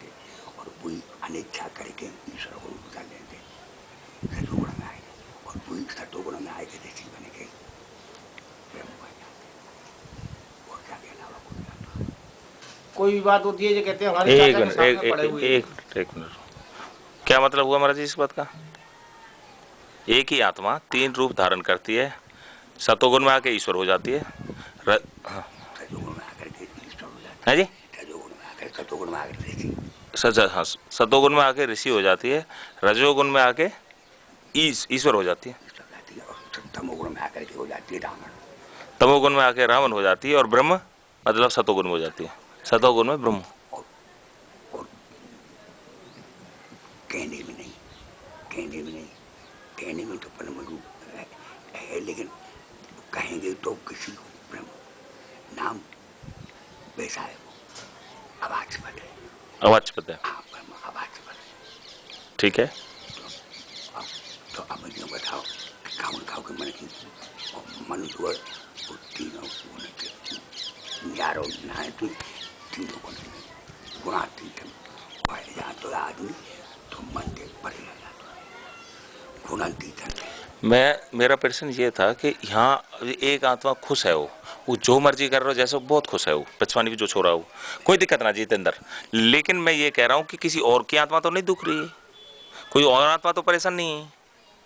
थे और वही अनिच्छा करके ईश्वर को उतार लेते रजोगुण में आए और वही सतोगुण में आए के ऋषि बने के ब्रह्म बन जाते और क्या कहना हुआ कोई जाता। कोई बात होती है जो कहते हैं हमारे चाचा के साथ में पड़े हुए हैं। एक मिनट, क्या मतलब हुआ महाराज जी इस बात का? एक ही आत्मा तीन रूप धारण करती है, सतोगुण में आके ईश्वर हो जाती है, रजोगुण में आकर के ईश्वर हो जाता है जी, रजोगुण में आकर सतोगुण में आकर ऋषि हाँ, सतोगुण में आके ऋषि हो जाती है, रजोगुण में आके ईश्वर हो जाती है, और तमोगुण में आकर के हो जाती है रावण, तमोगुण में आके रावण हो जाती है और ब्रह्म मतलब सतोगुण में हो जाती है, सतोगुण में ब्रह्म। और कहने में नहीं, कहने में नहीं, कहने में तो परम रूप है लेकिन कहेंगे तो किसी को ब्रह्म नाम वैसा है वो अवाच्यपद है, अवाच्यपद है, हाँ ब्रह्म अवाच्यपद है। ठीक है। तो अब यूँ बताओ खाओ खाओ के मन की मन जो है वो तीनों गुण के न्यारो नाए तो तीनों गुण गुणातीत है या तो आदमी तो मन के परे रह जाता है गुणातीत है। मेरा प्रश्न ये था कि यहाँ एक आत्मा खुश है, वो जो मर्जी कर रहा हो, जैसे बहुत खुश है, वो बचवानी भी जो छोड़ा हो, कोई दिक्कत ना जितेंद्र, लेकिन मैं ये कह रहा हूँ कि किसी और की आत्मा तो नहीं दुख रही है, कोई और आत्मा तो परेशान नहीं है।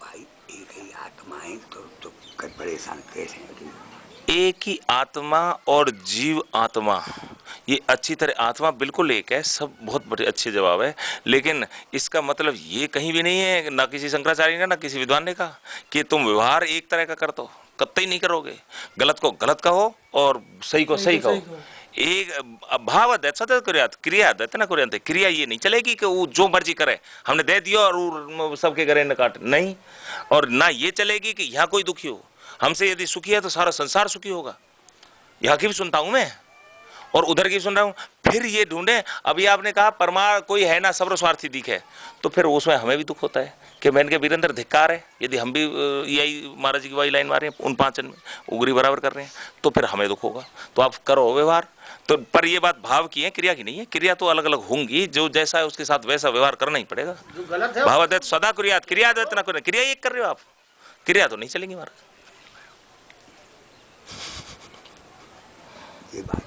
भाई एक ही आत्मा है तो परेशान कैसे है? एक ही आत्मा और जीव आत्मा, ये अच्छी तरह आत्मा बिल्कुल एक है, सब बहुत बड़े अच्छे जवाब है, लेकिन इसका मतलब ये कहीं भी नहीं है, ना किसी शंकराचार्य ने ना किसी विद्वान ने कहा कि तुम व्यवहार एक तरह का कर दो, कतई नहीं करोगे, गलत को गलत कहो और सही को सही कहो। एक भाव क्रिया क्रिया ये नहीं चलेगी कि वो जो मर्जी करे, हमने दे दिया और सबके घरे न काट, नहीं, और ना ये चलेगी कि यहाँ कोई दुखी हो, हमसे यदि सुखी है तो सारा संसार सुखी होगा। यहाँ की भी सुनता हूं मैं और उधर की सुन रहा हूं, फिर ये ढूंढे, अभी आपने कहा परमार कोई है ना सर्व स्वार्थी दिखे, तो फिर उसमें हमें भी दुख होता है कि मैं इनके वीरेंद्र धिक्कार है, यदि हम भी यही महाराज जी की वही लाइन मारे हैं उन पांचन में उगरी बराबर कर रहे हैं तो फिर हमें दुख होगा। तो आप करो व्यवहार, तो पर ये बात भाव की है, क्रिया की नहीं है। क्रिया तो अलग अलग होंगी, जो जैसा है उसके साथ वैसा व्यवहार करना ही पड़ेगा। भावाद्वैत सदा क्रियात, क्रियाद्वैत ना करें, क्रिया एक कर रहे हो आप, क्रिया तो नहीं चलेंगी महाराज। ये बात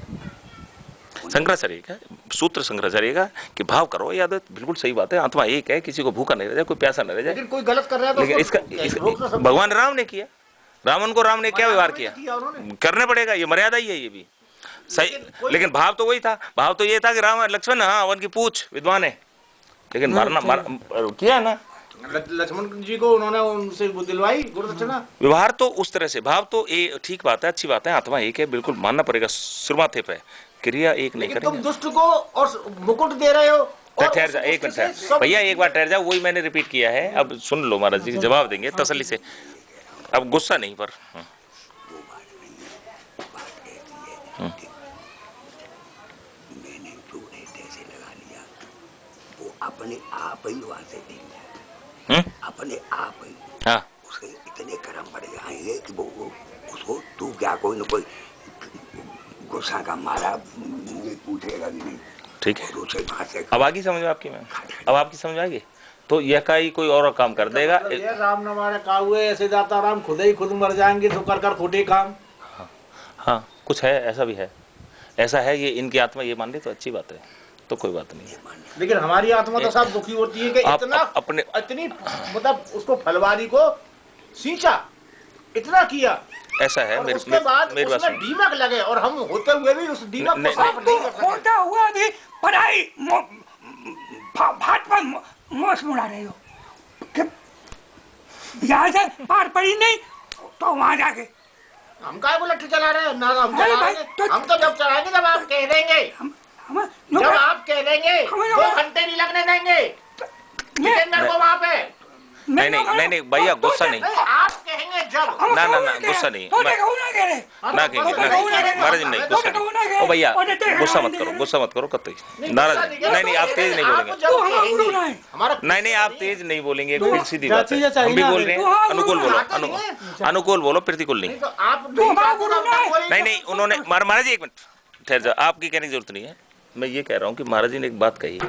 शंकराचार्य का सूत्र, शंकराचार्य का कि भाव करो, याद है, बिल्कुल सही बात है, आत्मा एक है, किसी को भूखा नहीं रह जाए, कोई प्यासा नहीं रह जाए। लेकिन कोई गलत कर रहा है तो लेकिन इसका भगवान राम ने किया, रावण को राम ने क्या व्यवहार किया, करने पड़ेगा, ये मर्यादा ही है, ये भी सही। लेकिन भाव तो वही था, भाव तो ये था कि राम लक्ष्मण, हाँ वन की पूछ विद्वान है, लेकिन मारना किया ना लक्ष्मण जी को, उन्होंने उनसे दिलवाई गुरुदक्षिणा। व्यवहार तो उस तरह से, भाव तो ठीक बात है, अच्छी बात है, आत्मा एक है, बिल्कुल मानना पड़ेगा सिरमाथे पे, क्रिया एक नहीं करेंगे। तुम दुष्ट को और मुकुट दे रहे हो। ठहर जा एक मिनट भैया, एक बार ठहर जाओ, वही मैंने रिपीट किया है, अब सुन लो महाराज जी जवाब देंगे तसल्ली से, अब गुस्सा नहीं पर वो बात नहीं है, बात ऐसी है कि मैंने जो ऐसे लगा लिया वो अपने आप ही वहां से दिख जाता, अपने आप ही। हाँ, उसके इतने कर्म बढ़ जाएंगे कि वो उसको तू क्या कोई न कोई गुस्सा का मारा पूछेगा भी नहीं। ठीक है, अब आगे समझ में आपकी, मैं अब आपकी समझ आएगी, तो यह का ही कोई और काम कर देगा। राम न मारे का हुए ऐसे जाता राम, खुद ही खुद मर जाएंगे तो कर कर खोटे काम। हाँ कुछ है, ऐसा भी है, ऐसा है, ये इनकी आत्मा ये मान ले तो अच्छी बात है, तो कोई बात नहीं है। लेकिन हमारी आत्मा तो सब दुखी होती है कि इतना अपने इतनी मतलब उसको फलवारी को सींचा, इतना किया, ऐसा है। उसके बाद उसमें दीमक लगे और हम होते हुए भी उस दीमक को साफ नहीं कर सके। होता हुआ भी पढ़ाई भाट पर मोश मुड़ा रहे हो, यहाँ से पार पड़ी नहीं तो वहां जाके हम काय को लट्ठी चला रहे हैं ना, हम चलाएंगे, हम तो जब चलाएंगे जब आप कह देंगे, जब आप कह देंगे 2 घंटे नहीं लगने देंगे जितेंद्र को वहां पे। नहीं भैया, गुस्सा नहीं, आप कहेंगे जब ना गुस्सा नहीं, ना कहेंगे महाराज नहीं, गुस्सा नहीं, ओ भैया गुस्सा मत करो कतई नाराज नहीं, आप तेज नहीं बोलेंगे, नहीं आप तेज नहीं बोलेंगे, फिर सीधी बात है, हम भी बोल रहे हैं, अनुकूल बोलो, अनुकूल बोलो, प्रतिकूल नहीं। नहीं उन्होंने महाराज जी एक मिनट ठहर जाओ, आपकी कहने की जरूरत नहीं है, मैं ये कह रहा हूँ कि महाराज जी ने एक बात कही,